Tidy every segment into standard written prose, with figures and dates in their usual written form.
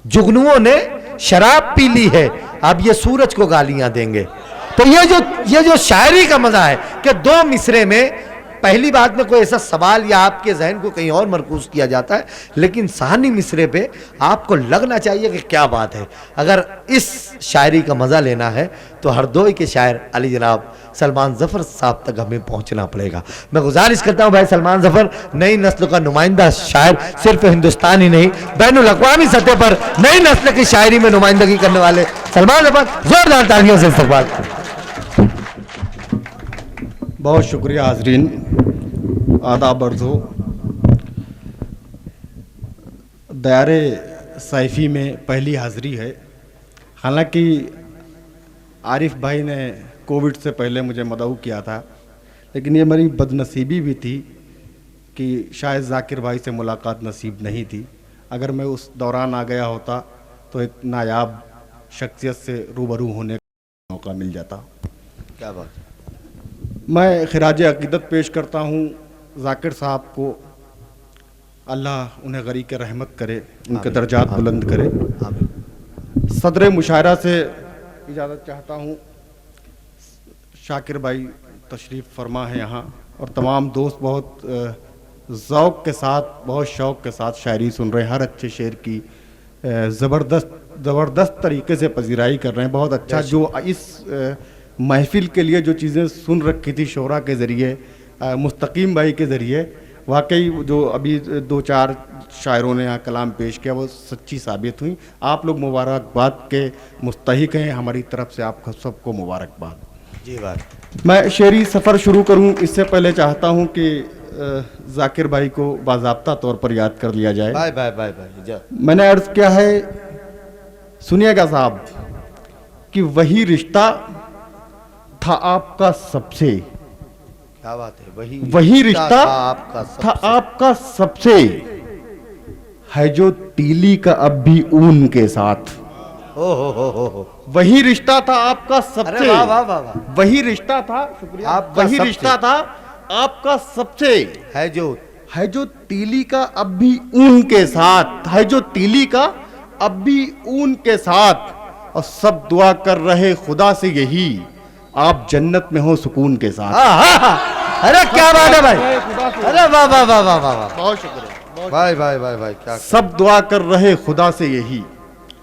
जुगनुओं ने शराब पी ली है, अब ये सूरज को गालियां देंगे। तो ये जो शायरी का मजा है कि दो मिसरे में पहली बात में कोई ऐसा सवाल या आपके जहन को कहीं और मरकूज किया जाता है, लेकिन साहनी मिसरे पे आपको लगना चाहिए कि क्या बात है। अगर इस शायरी का मज़ा लेना है तो हरदोई के शायर अली जनाब सलमान ज़फ़र साहब तक हमें पहुंचना पड़ेगा। मैं गुजारिश करता हूं भाई सलमान ज़फ़र, नई नस्ल का नुमाइंदा शायर, सिर्फ हिंदुस्तान ही नहीं बैनुल अक़वामी सतह पर नई नस्ल की शायरी में नुमाइंदगी करने वाले सलमान ज़फ़र, जोरदार तालियों से इस्तकबाल। बहुत शुक्रिया हाज़रीन, आदाब अर्ज़ हो। दयारे सैफ़ी में पहली हाज़िरी है। हालांकि आरिफ भाई ने कोविड से पहले मुझे मदऊ किया था, लेकिन ये मेरी बदनसीबी भी थी कि शायद जाकिर भाई से मुलाकात नसीब नहीं थी। अगर मैं उस दौरान आ गया होता तो एक नायाब शख्सियत से रूबरू होने का मौका मिल जाता। क्या बात। मैं खिराज अक़ीदत पेश करता हूँ जाकिर साहब को, अल्लाह उन्हें गरी के रहमत करे, उनके दर्जात बुलंद करे। सदर मुशायरा से इजाज़त चाहता हूँ। शाकिर भाई तशरीफ़ फरमा है यहाँ, और तमाम दोस्त बहुत ज़ौक़ के साथ, बहुत शौक़ के साथ शायरी सुन रहे हैं। हर अच्छे शेर की ज़बरदस्त तरीके से पजीराई कर रहे हैं। बहुत अच्छा, जो इस महफिल के लिए जो चीज़ें सुन रखी थी शोरा के ज़रिए, मुस्तकीम भाई के ज़रिए, वाकई जो अभी दो चार शायरों ने यहाँ कलाम पेश किया वो सच्ची साबित हुई। आप लोग मुबारकबाद के मुस्तहिक हैं, हमारी तरफ से आप सबको मुबारकबाद। जी बात। मैं शेरी सफ़र शुरू करूँ इससे पहले चाहता हूँ कि जाकिर भाई को बाज़ाब्ता तौर पर याद कर लिया जाए। Bye bye bye bye. मैंने अर्ज़ किया है, सुनिएगा साहब, कि वही रिश्ता था आपका सबसे। क्या बात है। वही रिश्ता था आपका सबसे, है जो तीली का अब भी ऊन के साथ। हो। वही रिश्ता था आपका सबसे। वाह वाह वाह। वही रिश्ता था, शुक्रिया, वही रिश्ता था आपका सबसे, है जो तीली का अब भी ऊन के साथ, है जो तीली का अब भी ऊन के साथ। और सब दुआ कर रहे खुदा से यही, आप जन्नत में हो सुकून के साथ। अरे क्या बात है भाई, अरे वाह वाह वाह वाह वाह, बहुत शुक्रिया भाई भाई भाई भाई। क्या सब दुआ कर रहे खुदा से यही,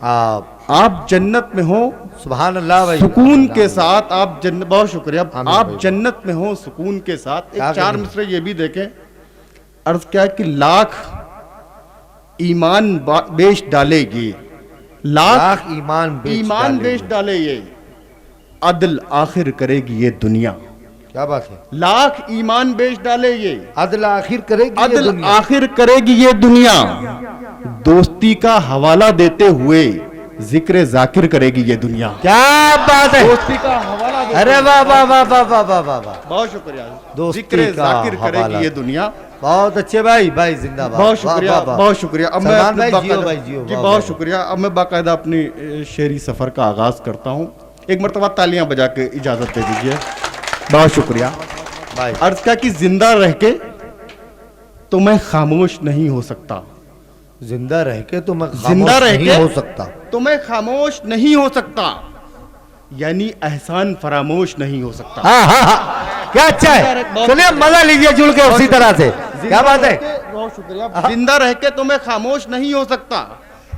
आप जन्नत में हो सुभान अल्लाह भाई, सुकून के साथ। आप जन्नत, बहुत शुक्रिया, आप जन्नत में हो सुकून के साथ। एक चार मिसरे ये भी देखें। अर्ज क्या कि लाख ईमान बेच डालेगी, लाख ईमान बेच डाले ये, अदल आखिर करेगी ये दुनिया। क्या बात है। लाख ईमान बेच डाले ये, अदल आखिर करेगी, अदल आखिर करेगी ये दुनिया। दोस्ती का हवाला देते हुए जिक्र जाकिर करेगी ये दुनिया। क्या बात है। दोस्ती का हवाला, अरे वाह वाह वाह वाह वाह वाह वाह, बहुत शुक्रिया। जिक्र जाकिर करेगी ये दुनिया। बहुत अच्छे भाई, भाई जिंदाबाद। बहुत शुक्रिया, बहुत शुक्रिया। अब मैं जी बहुत शुक्रिया। अब मैं बाकायदा अपनी शेरी सफर का आगाज करता हूँ। एक मरतबा तालियां बजा के इजाजत दे दीजिए। बहुत शुक्रिया भाई। अर्ज क्या कि जिंदा रह के तो मैं खामोश नहीं हो सकता, जिंदा रह के तो मैं जिंदा रह के हो सकता, तो मैं खामोश नहीं हो सकता, यानी एहसान फरामोश नहीं हो सकता। हाँ। क्या अच्छा है, चलिए मजा लीजिए जुड़ के उसी तरह से। क्या बात है। बहुत शुक्रिया। जिंदा रह के तो मैं खामोश नहीं हो सकता,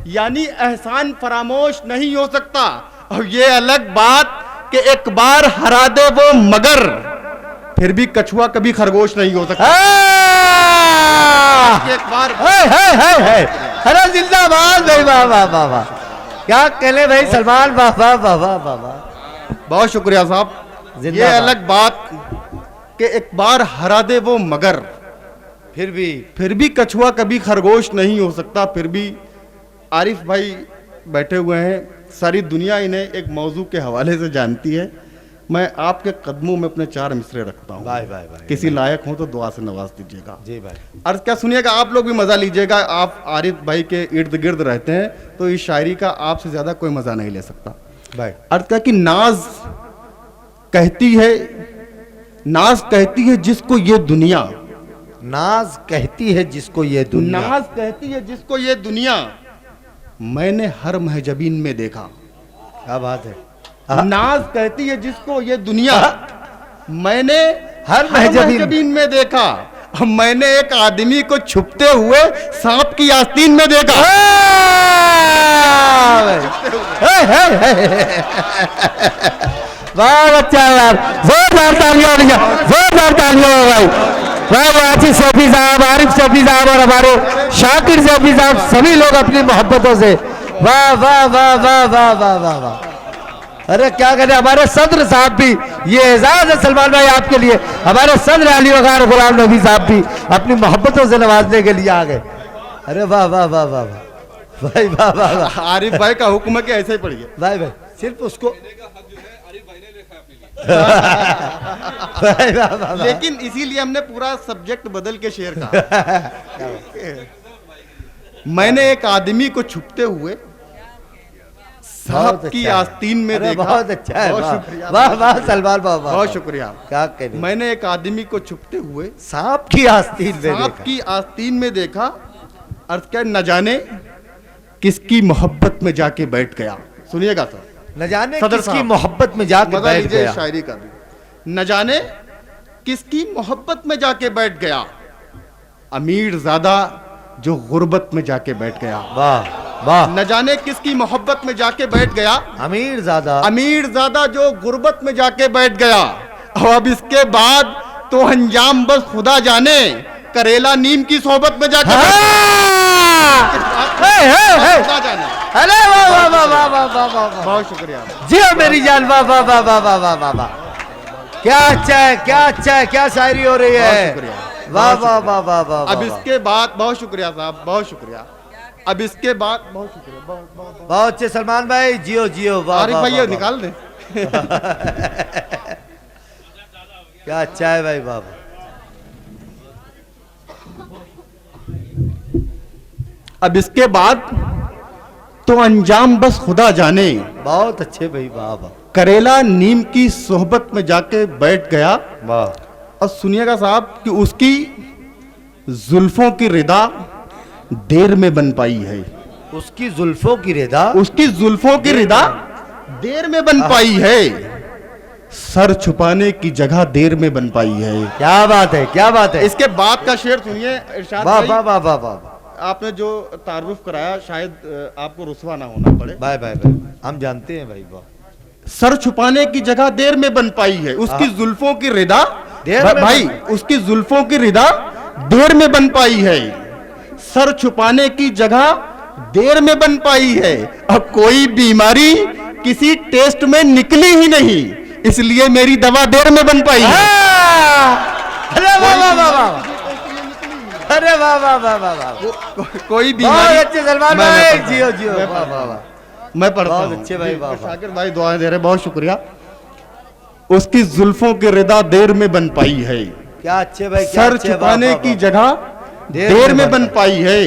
यानी एहसान फरामोश नहीं हो सकता। और ये अलग बात कि एक बार हरा दे वो मगर, फिर भी कछुआ कभी खरगोश नहीं हो सकता। एक बार अरे जिंदाबाद भाई, वाह वाह वाह वाह। क्या कहले भाई सलमान, वाह वाह वाह वाह वाह। बहुत शुक्रिया साहब। ये अलग बात कि एक बार हरा दे वो मगर, फिर भी कछुआ कभी खरगोश नहीं हो सकता। फिर भी आरिफ भाई बैठे हुए हैं, सारी दुनिया इन्हें एक मौजू के हवाले से जानती है। मैं आपके कदमों में अपने चार मिसरे रखता हूँ। भाई भाई भाई, किसी लायक हो तो दुआ से नवाज दीजिएगा। जी भाई। अर्ज क्या, सुनिएगा, आप लोग भी मजा लीजिएगा। आप आरिफ भाई के इर्द गिर्द रहते हैं तो इस शायरी का आपसे ज्यादा कोई मजा नहीं ले सकता भाई। अर्ज क्या कि नाज कहती है जिसको ये दुनिया, नाज कहती है जिसको ये दुनिया, नाज कहती है जिसको ये दुनिया, मैंने हर महजबीन में देखा। क्या बात है। नाज कहती है जिसको ये दुनिया, मैंने हर हर महजबीन में देखा। मैंने एक आदमी को छुपते हुए सांप की आस्तीन में देखा। वाह बच्चा यार, जोरदार तालियां हो गया, जोरदार तालियां हो भाई। वाह आसिफ शफी साहब, आरिफ शफी साहब और हमारे शाकिर शफी साहब, सभी लोग अपनी मोहब्बतों से वाह वाह वाह वाह वाह वाह वाह वाह। अरे क्या करें, हमारे सदर साहब भी, ये एजाज है सलमान भाई आपके लिए, हमारे सदर अली वकार गुलाम नबी साहब भी अपनी मोहब्बतों से नवाजने के लिए आ गए। अरे वाह वाह वाह वाह वाह भाई, वाह वाह वाह। आरिफ भाई का हुक्म है कि ऐसे ही पढ़िए भाई भाई, सिर्फ उसको भाई वाह वाह वाह। लेकिन इसीलिए हमने पूरा सब्जेक्ट बदल के शेर कहा। मैंने एक आदमी को छुपते हुए सांप की आस्तीन में देखा। बहुत अच्छा है, बहुत वाह शुक्रिया, वाह वाह सलमान बाबा, बहुत शुक्रिया। क्या कहने। मैंने एक आदमी को छुपते हुए सांप की आस्तीन में सांप देखा। की आस्तीन में देखा। अर्थ क्या, न जाने किसकी मोहब्बत में जाके बैठ गया। सुनिएगा सर, न जाने सदर किसकी साहब, मोहब्बत में जाके मजा बैठ लीजिए गया। शायरी का भी। न जाने किसकी मोहब्बत में जाके बैठ गया, अमीर ज्यादा जो गुर्बत में जाके बैठ गया। वाह वाह। न जाने किसकी मोहब्बत में जाके बैठ गया, अमीर ज्यादा, अमीर ज्यादा जो गुर्बत में जाके बैठ गया। और अब इसके बाद तो अंजाम बस खुदा जाने, करेला नीम की सोहबत में जाके खुदा जाने। अरे वाह वाह वाह वाह वाह वाह वाह। बहुत शुक्रिया जी हाँ मेरी जान, वाह वाह वाह वाह वाह वाह वाह वाह। क्या अच्छा है, क्या अच्छा है, क्या शायरी हो रही है। बहुत शुक्रिया, वाह वाह वाह वाह वाह। अब इसके बाद, बहुत शुक्रिया साहब, बहुत शुक्रिया। अब इसके बाद, बहुत शुक्रिया, बहुत अच्छे सलमान भाई, जियो जियो। वाह आरिफ वाह, भाई वाह, ये वाह। निकाल दे। क्या अच्छा है भाई, वाह वाह। अब इसके बाद तो अंजाम बस खुदा जाने, बहुत अच्छे भाई, वाह वाह करेला नीम की सोहबत में जाके बैठ गया। वाह। और सुनिएगा साहब कि उसकी जुल्फों की रिदा देर में बन पाई है। उसकी जुल्फों की रिदा, उसकी जुल्फों की रिदा देर में बन पाई है। सर छुपाने की जगह देर में बन पाई है। क्या बात है, क्या बात है। इसके बाद का शेर सुनिए इरशाद वाह भाई। वाह वाह वाह वाह। आपने जो तारुफ कराया शायद आपको रुसवा ना होना पड़े। भाई भाई भाई, हम जानते हैं भाई, वाह। सर छुपाने की जगह देर में बन पाई है। उसकी जुल्फों की रिदा देर में भाई, बन- उसकी जुल्फों की रिदा देर में बन पाई है। सर छुपाने की जगह देर में बन पाई है। अब कोई बीमारी किसी टेस्ट में निकली ही नहीं, इसलिए मेरी दवा देर में बन पाई है। अरे वाह वाह वाह वाह। अरे वाह वाह वाह वाह वाह। कोई बहुत बीमारी, अच्छे सलमान मैं भाई, पढ़ता जियो हूं, जियो। मैं वाह पढ़ता वाह हूं। वाह। मैं पढ़ता बहुत हूं। अच्छे भाई, वाह वाह। शाकिर भाई दुआएं दे रहे, बहुत शुक्रिया। उसकी जुल्फों की रिदा देर में बन पाई है। क्या अच्छे भाई, क्या सर अच्छे, वाह, छुपाने वाह, की वाह। जगह देर में बन पाई है।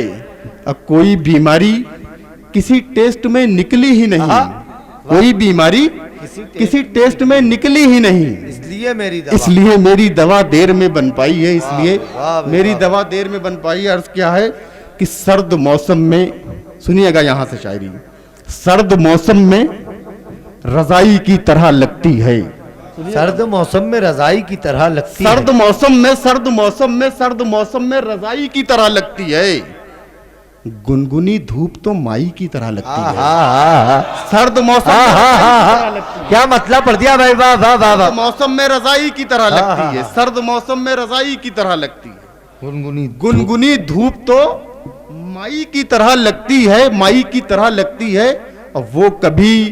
अब कोई बीमारी किसी टेस्ट में निकली ही नहीं। कोई बीमारी किसी टेस्ट में निकली ही नहीं, इसलिए मेरी दवा, इसलिए मेरी दवा देर में बन पाई है। इसलिए वाह भाई, मेरी वाह। दवा देर में बन पाई है। अर्ज क्या है कि सर्द मौसम में, सुनिएगा यहां से शायरी, सर्द मौसम में रजाई की तरह लगती है। सर्द मौसम में रजाई की तरह लगती है। सर्द मौसम में, सर्द मौसम में, सर्द मौसम में रजाई की तरह लगती है। गुनगुनी धूप तो माई की तरह लगती है। सर्द मौसम में रजाई की तरह लगती है। क्या मतलब पढ़ दिया भाई, वाह वाह वाह वाह। सर्द मौसम में रजाई की तरह लगती है। सर्द मौसम में रजाई की तरह लगती है। गुनगुनी गुनगुनी धूप तो माई की तरह लगती है, माई की तरह लगती है। और वो कभी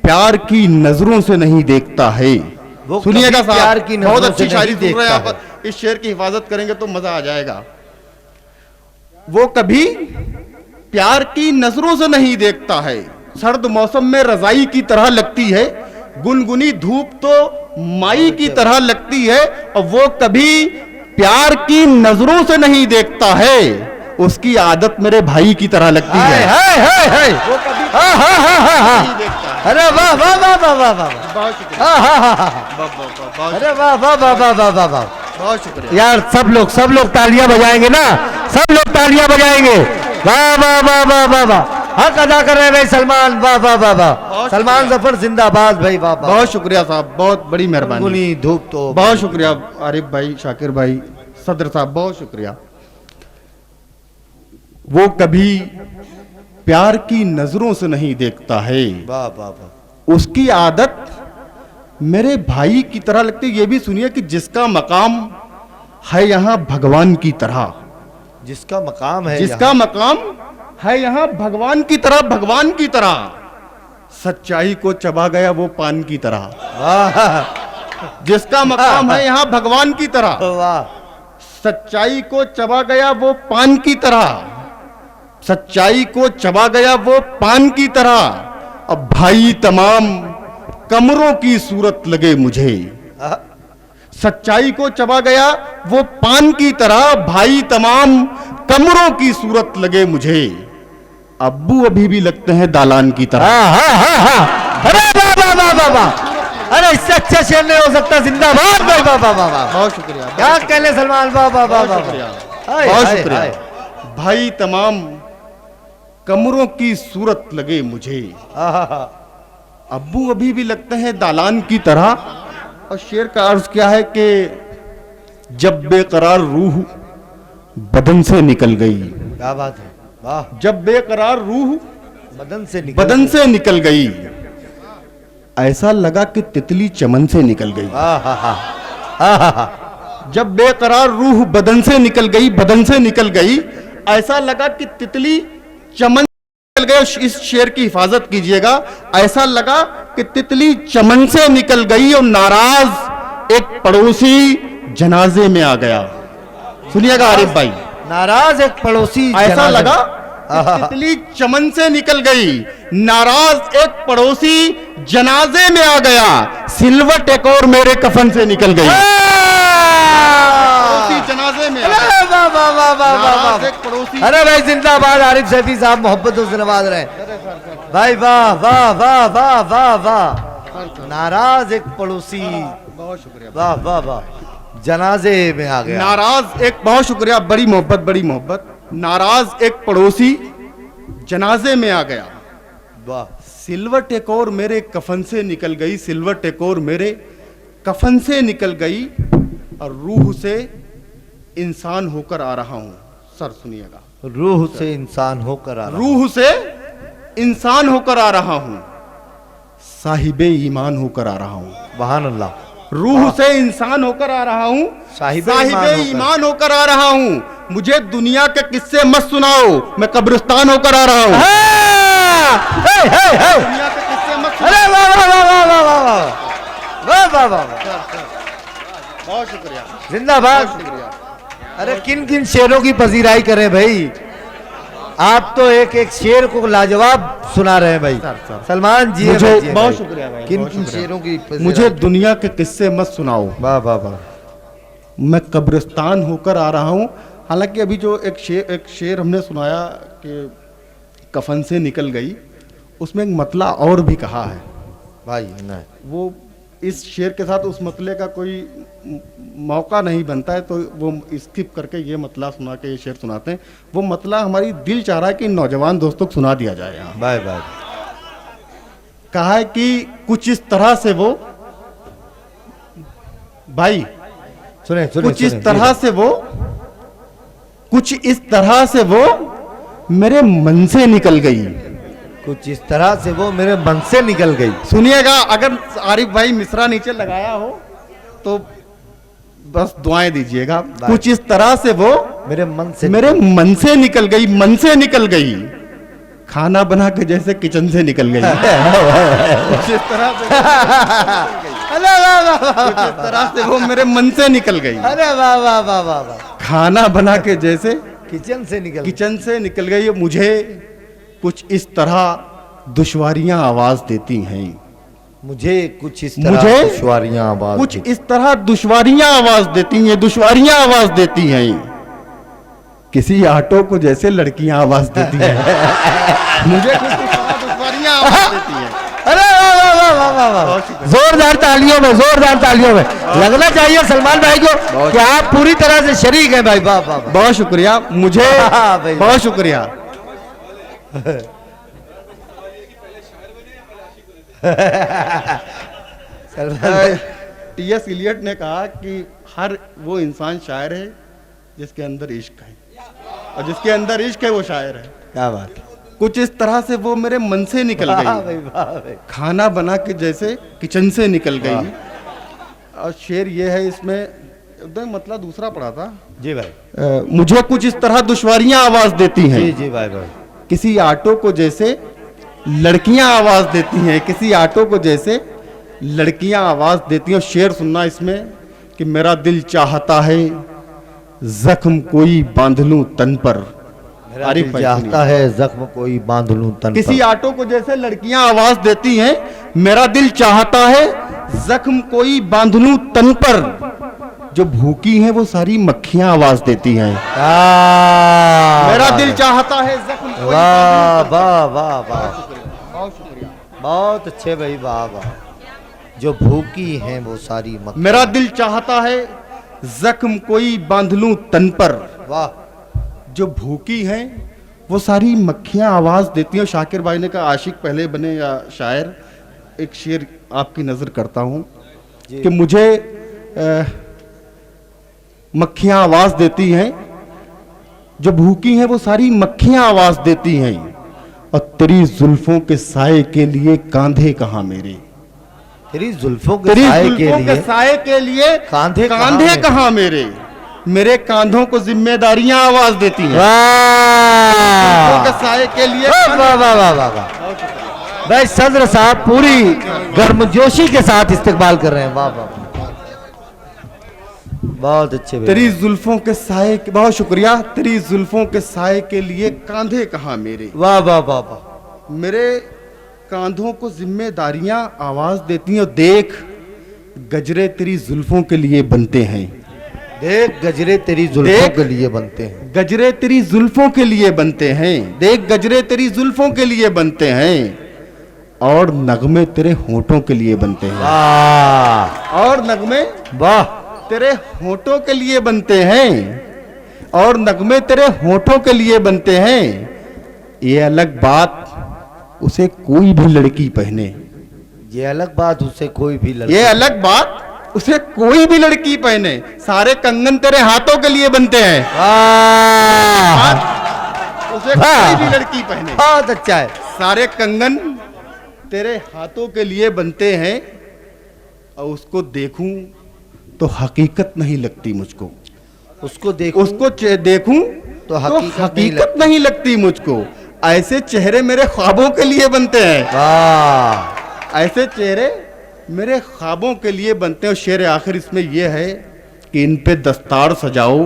प्यार की नजरों से नहीं देखता है। सुनिएगा कभी प्यार की साहब, नजरों बहुत से अच्छी नहीं शायरी सुन रहे हैं देखता आप। इस शेर की हिफाजत करेंगे तो मजा आ जाएगा। वो कभी प्यार की नजरों से नहीं देखता है। सर्द मौसम में रजाई की तरह लगती है। गुनगुनी धूप तो माई की तरह लगती है। और वो कभी प्यार की नजरों से नहीं देखता है। उसकी आदत मेरे भाई की तरह लगती है। वो कभी नहीं देखता है। अरे वाह वाह वाह वाह वाह वाह। बहुत शुक्रिया, अरे वाह वाह वाह वाह वाह वाह वाह। बहुत शुक्रिया। यार सब लोग तालियां बजाएंगे ना, सब लोग तालियां बजाएंगे। वाह वाह वाह वाह वाह वाह। हक अदा कर रहे हैं भाई सलमान, वाह वाह वाह वाह। बहुत सलमान शुक्रिया। जफर जिंदाबाद भाई, वाह वाह। बहुत शुक्रिया साहब, बहुत बड़ी मेहरबानी। गुनी धूप तो बहुत शुक्रिया आरिफ भाई, शाकिर भाई, सदर साहब, बहुत शुक्रिया। वो कभी प्यार की नजरों से नहीं देखता है, वाह वाह वाह। उसकी आदत मेरे भाई की तरह लगती है। ये भी सुनिए कि जिसका मकाम है यहाँ भगवान की तरह, जिसका मकाम है जिसका मकाम है यहाँ भगवान की तरह, भगवान की तरह, सच्चाई को चबा गया वो पान की तरह। वाह जिसका मकाम है यहाँ भगवान की तरह, वाह। सच्चाई को चबा गया वो पान की तरह, सच्चाई को चबा गया वो पान की तरह। अब भाई तमाम कमरों की सूरत लगे मुझे, सच्चाई को चबा गया वो पान की तरह, भाई तमाम कमरों की सूरत लगे मुझे। अब्बू अभी भी लगते हैं दालान की तरह। अरे वाह वाह वाह वाह वाह। अरे इससे अच्छा शेर नहीं हो सकता, जिंदाबाद भाई, वाह वाह वाह वाह। बहुत शुक्रिया, क्या कहने सलमान, वाह वाह वाह वाह। हाय, बहुत हाय, शुक्रिया। हाय। भाई तमाम कमरों की सूरत लगे मुझे, आहा, अब्बू अभी भी लगते हैं दालान की तरह। और शेर का अर्ज क्या है कि जब बेकरार रूह बदन से निकल गई, क्या बात है, वाह। जब बेकरार रूह बदन से निकल गई, ऐसा लगा कि तितली चमन से निकल गई। जब बेकरार रूह बदन से निकल गई, बदन से निकल गई, ऐसा लगा कि तितली चमन से निकल गई। इस शेर की हिफाजत कीजिएगा। ऐसा लगा कि तितली चमन से निकल गई और नाराज एक पड़ोसी जनाजे में आ गया। सुनिएगा आरिफ भाई, नाराज एक पड़ोसी ऐसा जनाजे लगा में। कि तितली चमन से निकल गई, नाराज एक पड़ोसी जनाजे में आ गया, सिलवट एक और मेरे कफन से निकल गई। पड़ोसी जनाजे में आ गया। अरे वाह वाह वाह वाह वाह नाराज वाह। एक पड़ोसी। अरे भाई जिंदाबाद, आरिफ सैफी साहब मोहब्बतों से नवाज रहे भाई, वाह वाह वाह वाह वाह वाह। नाराज एक पड़ोसी, बहुत शुक्रिया। वाह वाह वाह, जनाजे में आ गया। नाराज एक, बहुत शुक्रिया, बड़ी मोहब्बत, बड़ी मोहब्बत। नाराज एक पड़ोसी जनाजे में आ गया, वाह। सिलवट एक और मेरे कफन से निकल गई, सिलवट एक और मेरे कफन से निकल गई, और रूह से इंसान होकर आ रहा हूं। सर सुनिएगा, रूह से इंसान होकर आ रहा। रूह से इंसान होकर आ रहा हूं, साहिबे ईमान होकर आ रहा हूं। सुभान अल्लाह। रूह से इंसान होकर आ रहा हूं, साहिबे साहिबे ईमान होकर आ रहा हूं। मुझे दुनिया के किस्से मत सुनाओ, मैं कब्रिस्तान होकर आ रहा हूं। दुनिया के किस्से मत सुनाओ। अरे वाह वाह वाह वाह वाह वाह वाह वाह वाह वाह। बहुत शुक्रिया, जिंदाबाद। बहुत शुक्रिया। अरे किन किन शेरों की पजीराई करें भाई, आप तो एक एक शेर को लाजवाब सुना रहे हैं भाई। सर। सलमान जी मुझे जी बहुत भाई। शुक्रिया भाई, किन बहुत किन शुक्रिया। शेरों की पजीराई? मुझे दुनिया के किस्से मत सुनाओ, वाह वाह वाह। मैं कब्रिस्तान होकर आ रहा हूं। हालांकि अभी जो एक शेर हमने सुनाया कि कफन से निकल गई, उसमें एक मतला और भी कहा है भाई नहीं। वो इस शेर के साथ उस मतले का कोई मौका नहीं बनता है, तो वो स्किप करके ये मतला सुना के ये शेर सुनाते हैं। वो मतला हमारी दिल चाह रहा है कि नौजवान दोस्तों को सुना दिया जाए यहाँ। Bye bye. कहा है कि कुछ इस तरह से वो, भाई सुने सुने कुछ इस तरह से वो, कुछ इस तरह से वो मेरे मन से निकल गई। कुछ इस तरह से वो मेरे मन से निकल गई। सुनिएगा, अगर आरिफ भाई मिश्रा नीचे लगाया हो तो बस दुआएं दीजिएगा। कुछ इस तरह से वो मेरे मन से मन से निकल गई, मन से निकल गई, खाना बना के जैसे किचन से निकल गई। कुछ इस तरह से, अरे वाह वाह वाह। कुछ इस तरह से वो मेरे मन से निकल गई, अरे वाह वाह वाह वाह वाह। खाना बना के जैसे किचन से निकल किचन से निकल गई। मुझे कुछ इस तरह दुश्वारियां आवाज देती हैं, मुझे कुछ इस तरह मुझे दुश्वारियां आवाज कुछ देती। इस तरह दुश्वारियां आवाज देती हैं, दुश्वारियां आवाज देती हैं, किसी ऑटो को जैसे लड़कियां आवाज देती हैं। मुझे कुछ इस तरह दुश्वारियां आवाज देती हैं। अरे वाह वाह वाह वाह वाह वाह। बहुत शुक्रिया। जोरदार तालियों में, जोरदार तालियों में लगना चाहिए सलमान भाई को कि आप पूरी तरह से शरीक हैं भाई। वाह वाह वाह। बहुत शुक्रिया, मुझे हाँ भाई। बहुत शुक्रिया। टीएस इलियट ने कहा कि हर वो इंसान शायर है जिसके अंदर इश्क है, और जिसके अंदर इश्क है वो शायर है। क्या बात है। कुछ इस तरह से वो मेरे मन से निकल वाह गई, भाई, वाह भाई। खाना बना के जैसे किचन से निकल गई। और शेर ये है, इसमें एकदम मतलब दूसरा पढ़ा था जी भाई। मुझे कुछ इस तरह दुश्वारियां आवाज देती हैं, जी जी भाई भाई। किसी ऑटो को जैसे लड़कियां आवाज देती हैं, किसी ऑटो को जैसे लड़कियां आवाज देती हैं। और शेर सुनना इसमें कि मेरा दिल चाहता है जख्म कोई बांध लूं तन पर। मेरा दिल चाहता है जख्म कोई बांध लूं तन पर। किसी ऑटो को जैसे लड़कियां आवाज देती हैं, मेरा दिल चाहता है जख्म कोई बांध लूं तन पर। जो भूखी हैं वो सारी मक्खियां आवाज देती हैं। मेरा दिल चाहता है जख्म कोई वाह वाह वाह वाह, बहुत शुक्रिया। बहुत अच्छे भाई, वाह वाह। जो भूखी हैं वो सारी मक्खियां। मेरा दिल चाहता है जख्म कोई बांध लूं तन पर। वाह। जो भूखी हैं वो सारी मक्खियां आवाज देती हैं। शाकिर भाई ने कहा आशिक पहले बने या शायर। एक शेर आपकी नजर करता हूं कि मुझे मक्खियां आवाज देती हैं, जो भूखी हैं वो सारी मक्खियां आवाज देती हैं। और तेरी जुल्फों के साए के लिए कांधे कहां मेरे। तेरी जुल्फों के तेरी साए जुल्फों के के लिए साए के लिए कांधे कांधे कहां मेरे। मेरे कांधों को जिम्मेदारियां आवाज देती हैं। जुल्फों के वाह साए के लिए वाह वाह वाह वाह वाह। भाई सदर साहब पूरी गर्मजोशी के साथ इस्तेमाल कर रहे हैं। वाह वाह, बहुत अच्छे भाई। तेरी जुल्फों के साए के, बहुत शुक्रिया। तेरी जुल्फों के साए के लिए कांधे कहां मेरे। वाह वाह वाह वाह। मेरे कांधों को जिम्मेदारियां आवाज देती हैं। देख गजरे तेरी जुल्फों के लिए बनते हैं। देख गजरे तेरी जुल्फों के लिए बनते हैं। गजरे तेरी जुल्फों के लिए बनते हैं। देख गजरे तेरी जुल्फों के लिए बनते हैं, और नगमे तेरे होठों के लिए बनते हैं। वाह और नगमे वाह। तेरे होठों के लिए बनते हैं, और नगमे तेरे होठों के लिए बनते हैं। ये अलग बात उसे कोई भी लड़की पहने। ये अलग बात उसे कोई भी लड़की। ये अलग बात उसे कोई भी लड़की पहने। सारे कंगन तेरे हाथों के लिए बनते हैं। वाह, उसे कोई भी लड़की पहने। बहुत अच्छा है। सारे कंगन तेरे हाथों के लिए बनते हैं, और उसको देखूं तो हकीकत नहीं लगती मुझको। उसको देखो, उसको देखूं तो हकीकत नहीं लगती मुझको। ऐसे चेहरे मेरे ख्वाबों के लिए बनते हैं। वाह। ऐसे चेहरे मेरे ख्वाबों के लिए बनते हैं। और शेर आखिर इसमें यह है कि इन पे दस्तार सजाओ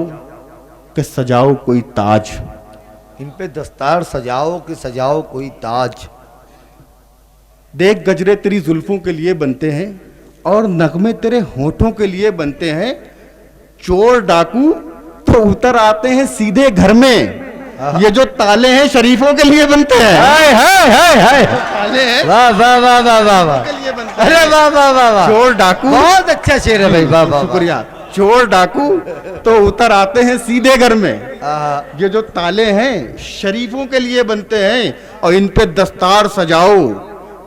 कि सजाओ कोई ताज। इन पे दस्तार सजाओ कि सजाओ कोई ताज। देख गजरे तेरी जुल्फों के लिए बनते हैं, और नगमे तेरे होठों के लिए बनते हैं। चोर डाकू तो उतर आते हैं सीधे घर में। ये जो ताले हैं शरीफों के लिए बनते हैं। हाय हाय हाय हाय। ताले हैं वाह वाह वाह वाह वाह वाह। के लिए बनते हैं। अरे वाह वाह वाह वाह। चोर डाकू, बहुत अच्छा शेर है भाई। वाह वाह, शुक्रिया। चोर डाकू तो उतर आते हैं सीधे घर में। वाह। ये जो ताले हैं शरीफों के लिए बनते हैं, और इन पे दस्तार सजाओ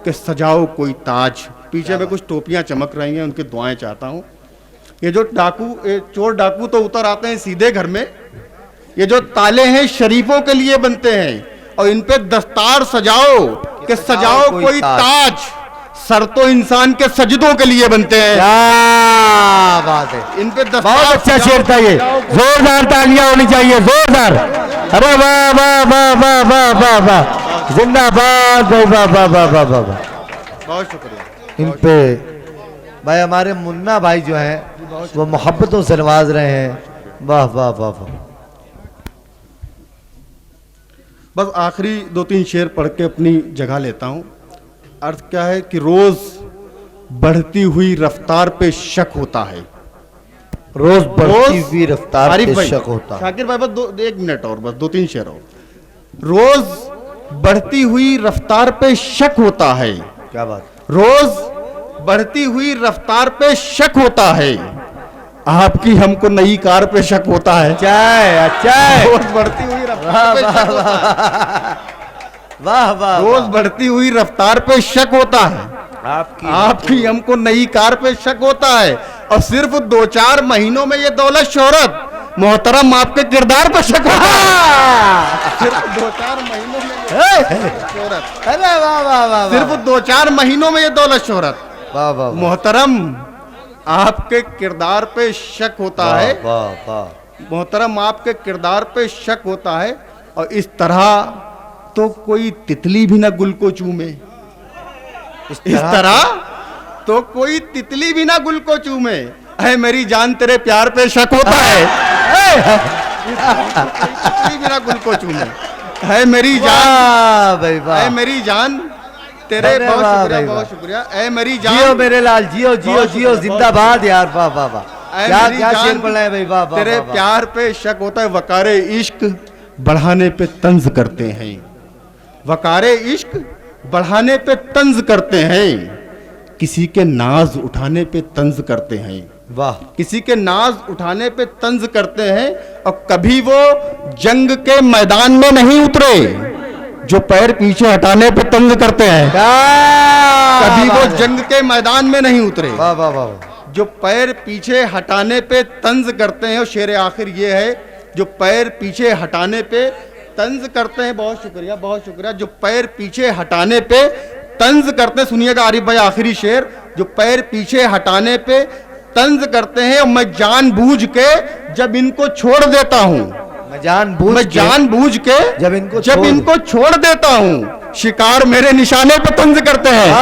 कि सजाओ कोई ताज। पीछे में कुछ टोपियां चमक रही हैं, उनकी दुआएं चाहता हूं। ये जो चोर डाकू तो उतर आते हैं सीधे घर में। ये जो ताले हैं शरीफों के लिए बनते हैं, और इन पे दस्तार सजाओ कि सजाओ कोई ताज। सर तो इंसान के सजदों के लिए बनते हैं। क्या बात है। इन पे दस्तार बहुत अच्छा सजाओ शेर था ये। जोरदार तालियां होनी चाहिए, जोरदार। अरे वाह वाह वाह वाह वाह वाह वाह। जिंदाबाद भाई, वाह वाह वाह वाह वाह वाह। बहुत शुक्रिया। इन पे भाई हमारे मुन्ना भाई जो हैं वो मोहब्बतों से नवाज रहे हैं। वाह वाह वाह वाह। बस आखिरी 2-3 शेर पढ़ के अपनी जगह लेता हूं। अर्थ क्या है कि रोज बढ़ती हुई रफ्तार पे शक होता है। रोज बढ़ती हुई रफ्तार आरिफ पे भाई, शक होता है। शाकिर भाई बस 1 मिनट और, बस 2-3 शेर और। रोज बढ़ती हुई रफ्तार पे शक होता है। क्या बात। रोज बढ़ती हुई रफ्तार पे शक होता है। आपकी हमको नई कार पे शक होता है। चाय अच्छा है। रोज बढ़ती हुई रफ्तार पे शक होता है। वाह वाह। रोज बढ़ती हुई रफ्तार पे शक होता है। आपकी हमको नई कार पे शक होता है, और सिर्फ 2-4 महीनों में ये दौलत शोहरत, मोहतरम आपके किरदार पे शक होता है। सिर्फ 2-4 महीनों में शोहरत, अरे वाह वाह वाह, सिर्फ 2-4 महीनों में ये दौलत शोहरत, वाह वाह मोहतरम आपके किरदार पे शक होता है। वाह वाह, मोहतरम आपके किरदार पे शक होता है, और इस तरह तो कोई तितली भी ना गुल को चूमे, इस तरह तो कोई तितली भी ना गुल को चूमे। है मेरी जान तेरे प्यार पे शक होता है, तितली भी ना गुल को चूमे। है मेरी जान भाई वाह, है मेरी जान तेरे, अरे बहुत वाह शुक्रिया, भाई बहुत वाह। शुक्रिया। है मेरी जियो जान मेरे लाल, जियो जियो बहुत जियो, शुक्रिया, जिंदाबाद यार, वाह वाह वाह, ऐ क्या मेरी क्या जान, शेर बोला है भाई, वाह वाह तेरे वाह, वाह। प्यार पे शक होता है, वकारे इश्क बढ़ाने पे तंज करते हैं, वकारे इश्क बढ़ाने पे तंज करते हैं, किसी के नाज उठाने पे तंज करते हैं, वाह, किसी के नाज उठाने पे तंज करते हैं, और कभी वो जंग के मैदान में नहीं उतरे जो पैर पीछे हटाने पे तंज करते हैं, कभी वो जंग के मैदान में नहीं उतरे वाह वाह वाह, जो पैर पीछे हटाने पे तंज करते हैं। और शेर आखिर ये है, जो पैर पीछे हटाने पे तंज करते हैं, बहुत शुक्रिया, बहुत शुक्रिया, जो पैर पीछे हटाने पे तंज करते हैं। सुनिएगा आरिफ भाई, आखिरी शेर, जो पैर पीछे हटाने पे तंज करते हैं, और मैं जानबूझ के जब इनको छोड़ देता हूँ, मैं जानबूझ के जब इनको छोड़ देता हूँ, शिकार मेरे निशाने पे तंज करते हैं।